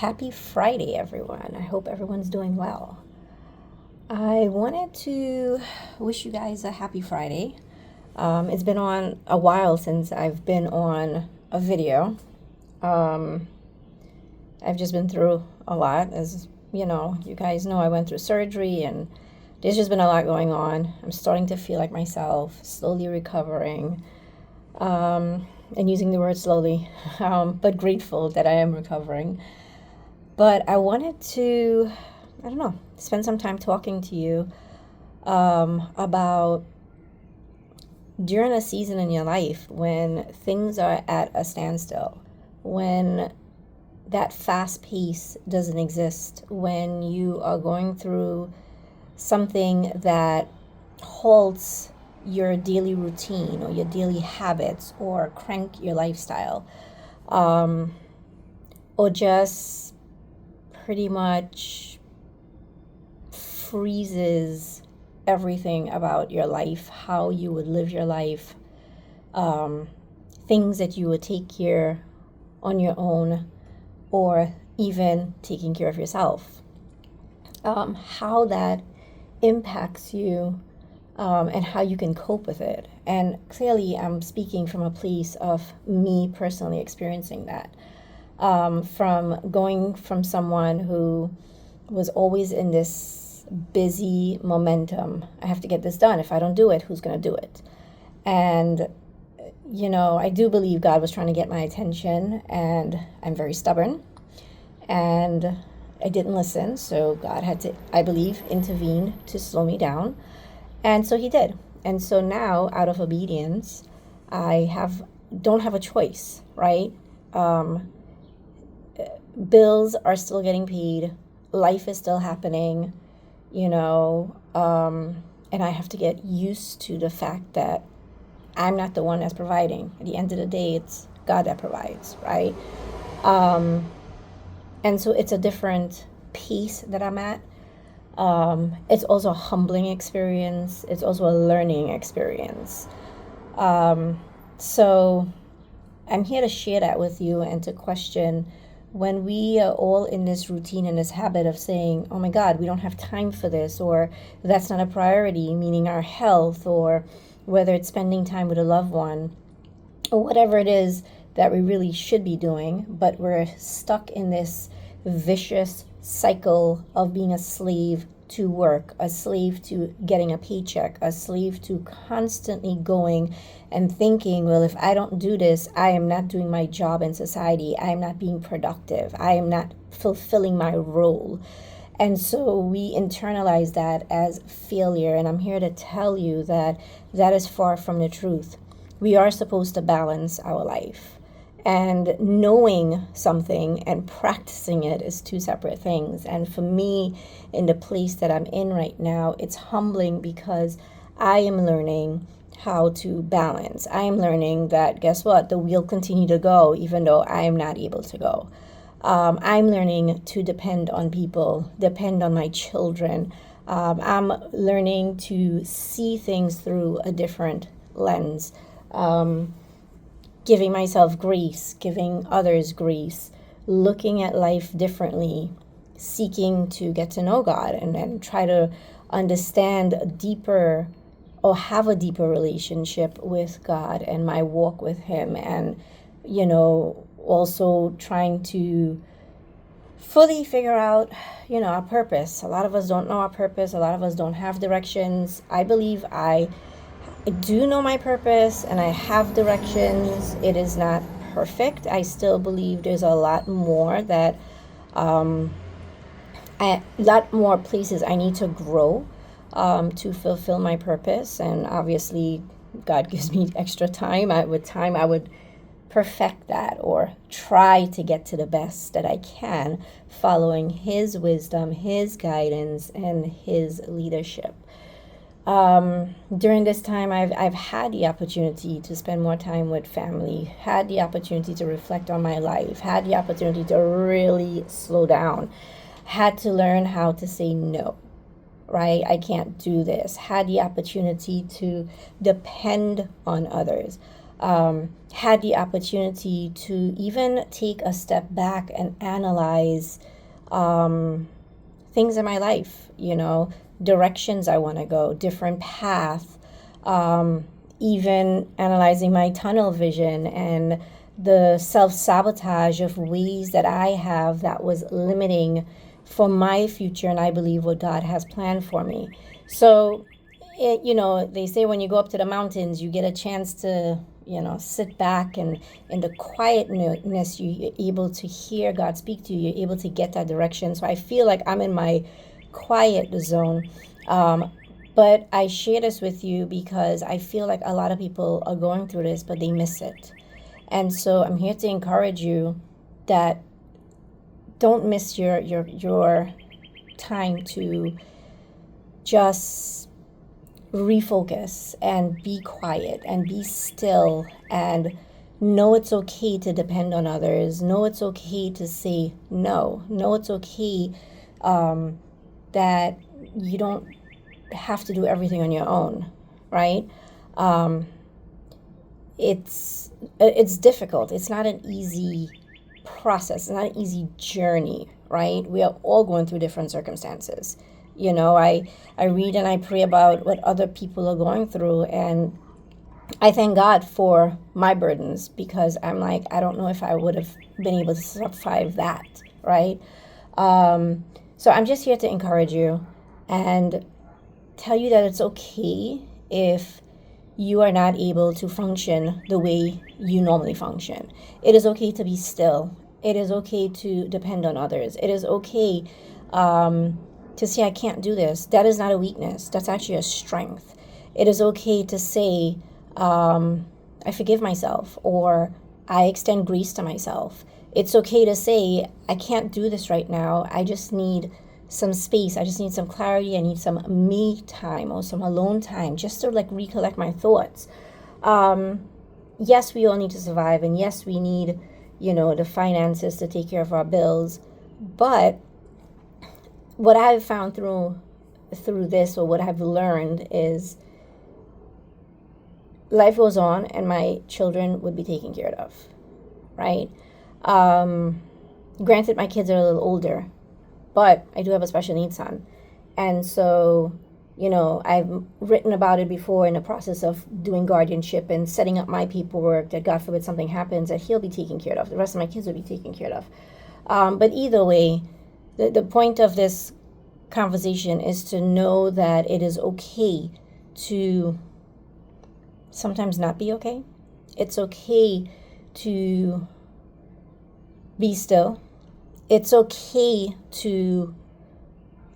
Happy Friday, everyone. I hope everyone's doing well. I wanted to wish you guys a happy Friday. It's been on a while since I've been on a video. Um, I've just been through a lot. As you guys know, I went through surgery and there's just been a lot going on. I'm starting to feel like myself, slowly recovering, and using the word slowly, but grateful that I am recovering. But I wanted to, I don't know, spend some time talking to you about during a season in your life when things are at a standstill, when that fast pace doesn't exist, when you are going through something that halts your daily routine or your daily habits or crank your lifestyle, um, or just pretty much freezes everything about your life, how you would live your life, um, things that you would take care on your own, or even taking care of yourself, how that impacts you, and how you can cope with it. And clearly, I'm speaking from a place of me personally experiencing that. From going from someone who was always in this busy momentum. I have to get this done. If I don't do it, who's going to do it? And, I do believe God was trying to get my attention, and I'm very stubborn. And I didn't listen. So God had to, I believe, intervene to slow me down. And so he did. And so now, out of obedience, don't have a choice, right? Bills are still getting paid, life is still happening, and I have to get used to the fact that I'm not the one that's providing. At the end of the day, it's God that provides, right? Um, and so it's a different pace that I'm at. It's also a humbling experience. It's also a learning experience. So I'm here to share that with you and to question when we are all in this routine and this habit of saying, oh my God, we don't have time for this, or that's not a priority, meaning our health, or whether it's spending time with a loved one, or whatever it is that we really should be doing, but we're stuck in this vicious cycle of being a slave to work, a slave to getting a paycheck, a slave to constantly going and thinking, well, if I don't do this, I am not doing my job in society. I am not being productive. I am not fulfilling my role. And so we internalize that as failure. And I'm here to tell you that that is far from the truth. We are supposed to balance our life. And knowing something and practicing it is two separate things. And for me, in the place that I'm in right now, it's humbling because I am learning how to balance. I am learning that, guess what? The wheel continue to go even though I am not able to go. I'm learning to depend on people, depend on my children. I'm learning to see things through a different lens. Giving myself grace, giving others grace, looking at life differently, seeking to get to know God and then try to understand deeper or have a deeper relationship with God and my walk with Him. And, also trying to fully figure out, our purpose. A lot of us don't know our purpose. A lot of us don't have directions. I believe I do know my purpose and I have directions. It is not perfect. I still believe there's a lot more that, a lot more places I need to grow to fulfill my purpose. And obviously, God gives me extra time. With time, I would perfect that or try to get to the best that I can, following His wisdom, His guidance, and His leadership. During this time, I've had the opportunity to spend more time with family, had the opportunity to reflect on my life, had the opportunity to really slow down, had to learn how to say no, right? I can't do this. Had the opportunity to depend on others. had the opportunity to even take a step back and analyze things in my life, directions I want to go, different path, even analyzing my tunnel vision and the self-sabotage of ways that I have that was limiting for my future, and I believe what God has planned for me. So, they say when you go up to the mountains, you get a chance to, sit back, and in the quietness, you're able to hear God speak to you. You're able to get that direction. So I feel like I'm in my quiet zone. But I share this with you because I feel like a lot of people are going through this, but they miss it. And so I'm here to encourage you that don't miss your time to just refocus and be quiet and be still and know it's okay to depend on others. Know it's okay to say no. Know it's okay that you don't have to do everything on your own, right? It's difficult. It's not an easy process. It's not an easy journey, right? We are all going through different circumstances. I read and I pray about what other people are going through, and I thank God for my burdens, because I'm like, I don't know if I would have been able to survive that, right? So I'm just here to encourage you and tell you that it's okay if you are not able to function the way you normally function. It is okay to be still. It is okay to depend on others. It is okay to say, I can't do this. That is not a weakness. That's actually a strength. It is okay to say, I forgive myself, or I extend grace to myself. It's okay to say, I can't do this right now. I just need some space. I just need some clarity. I need some me time or some alone time just to recollect my thoughts. Yes, we all need to survive, and yes, we need, the finances to take care of our bills. But what I've found through this, or what I've learned, is life goes on and my children would be taken care of, right? Granted, my kids are a little older, but I do have a special needs son. And so, I've written about it before in the process of doing guardianship and setting up my paperwork, that God forbid something happens, that he'll be taken care of. The rest of my kids will be taken care of. But either way, the point of this conversation is to know that it is okay to sometimes not be okay. It's okay to be still. It's okay to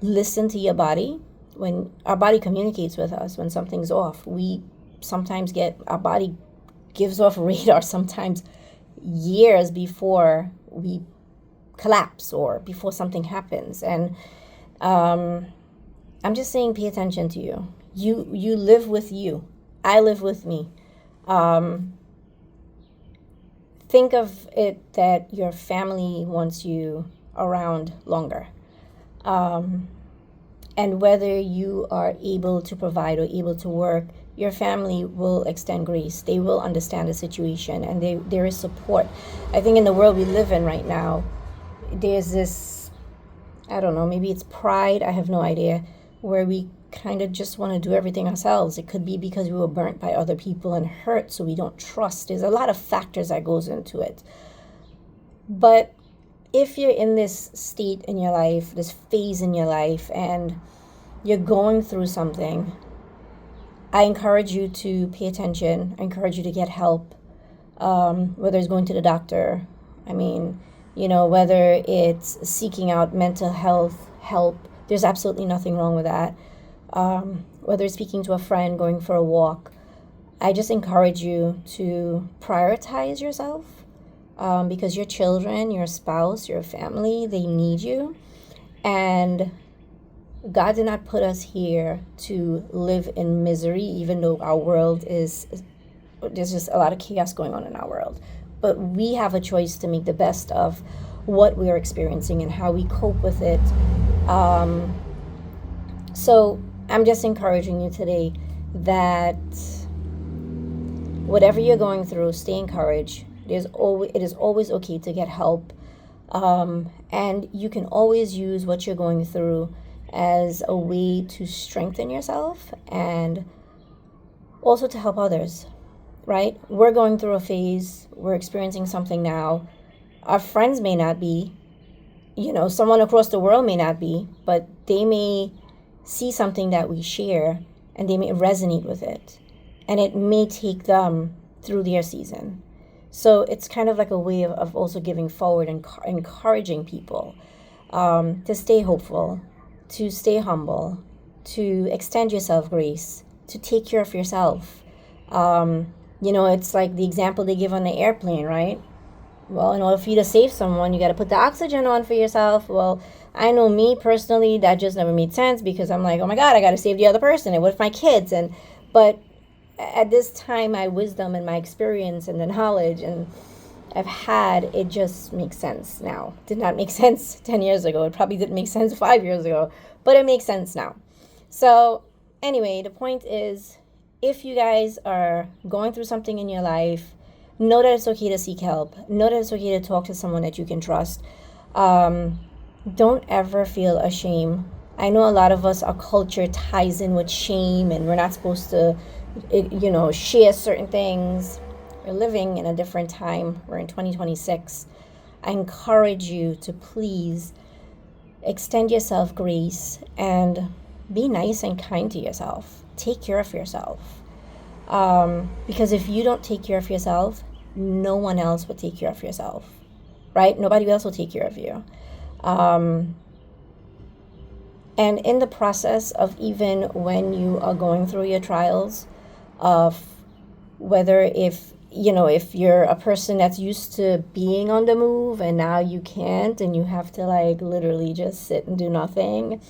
listen to your body. When our body communicates with us, when something's off, we sometimes our body gives off radar sometimes years before we collapse or before something happens. And I'm just saying, pay attention to you. You live with you. I live with me. Think of it that your family wants you around longer. And whether you are able to provide or able to work, your family will extend grace. They will understand the situation, and there is support. I think in the world we live in right now, there's this, I don't know, maybe it's pride, I have no idea, where we kind of just want to do everything ourselves. It could be because we were burnt by other people and hurt, so we don't trust. There's a lot of factors that goes into it. But if you're in this state in your life, this phase in your life, and you're going through something, I encourage you to pay attention. I encourage you to get help, whether it's going to the doctor. Whether it's seeking out mental health help. There's absolutely nothing wrong with that. Whether it's speaking to a friend, going for a walk. I just encourage you to prioritize yourself. Because your children, your spouse, your family, they need you. And God did not put us here to live in misery, even though our world there's just a lot of chaos going on in our world. But we have a choice to make the best of what we are experiencing and how we cope with it. So I'm just encouraging you today that whatever you're going through, stay encouraged. It is always okay to get help. And you can always use what you're going through as a way to strengthen yourself and also to help others, right? We're going through a phase, we're experiencing something now. Our friends may not be, someone across the world may not be, but they may see something that we share and they may resonate with it. And it may take them through their season. So it's kind of like a way of also giving forward and encouraging people to stay hopeful, to stay humble, to extend yourself grace, to take care of yourself. It's like the example they give on the airplane, right? Well, in order for you to save someone, you got to put the oxygen on for yourself. Well, I know me personally, that just never made sense because I'm like, oh my God, I got to save the other person. And what if my kids? But at this time, my wisdom and my experience and the knowledge and I've had, it just makes sense now. Did not make sense 10 years ago. It probably didn't make sense 5 years ago, but it makes sense now. So anyway, the point is, if you guys are going through something in your life, know that it's okay to seek help. Know that it's okay to talk to someone that you can trust. Don't ever feel ashamed. I know a lot of us, our culture ties in with shame and we're not supposed to, share certain things. We're living in a different time. We're in 2026. I encourage you to please extend yourself grace and be nice and kind to yourself. Take care of yourself. Because if you don't take care of yourself, no one else will take care of yourself, right? Nobody else will take care of you. And in the process of even when you are going through your trials, of whether if you're a person that's used to being on the move and now you can't and you have to literally just sit and do nothing.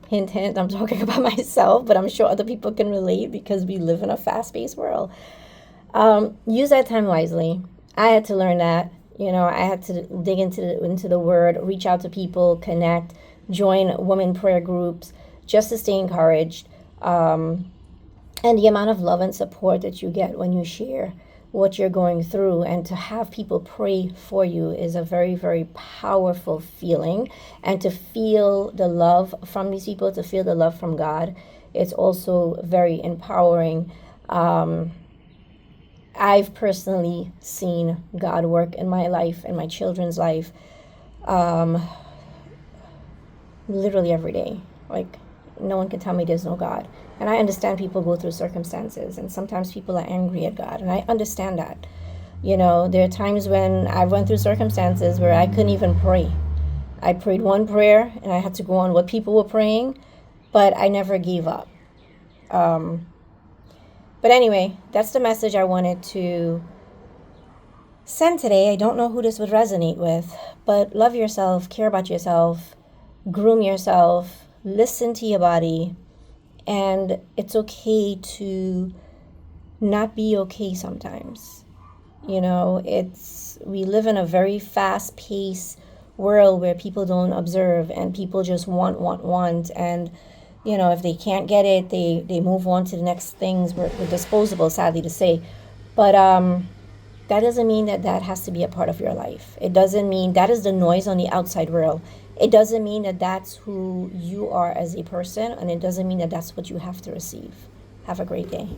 Hint, hint, I'm talking about myself, but I'm sure other people can relate because we live in a fast-paced world. Use that time wisely. I had to learn that. I had to dig into the word, reach out to people, connect, join women prayer groups, just to stay encouraged. And the amount of love and support that you get when you share what you're going through and to have people pray for you is a very, very powerful feeling. And to feel the love from these people, to feel the love from God, it's also very empowering. I've personally seen God work in my life and my children's life literally every day. No one can tell me there's no God. And I understand people go through circumstances and sometimes people are angry at God. And I understand that. There are times when I went through circumstances where I couldn't even pray. I prayed one prayer and I had to go on what people were praying, but I never gave up. But anyway, that's the message I wanted to send today. I don't know who this would resonate with, but love yourself, care about yourself, groom yourself, listen to your body, and it's okay to not be okay sometimes. We live in a very fast-paced world where people don't observe and people just want. And, if they can't get it, they move on to the next things. We're disposable, sadly to say. But that doesn't mean that has to be a part of your life. It doesn't mean that is the noise on the outside world. It doesn't mean that that's who you are as a person, and it doesn't mean that that's what you have to receive. Have a great day.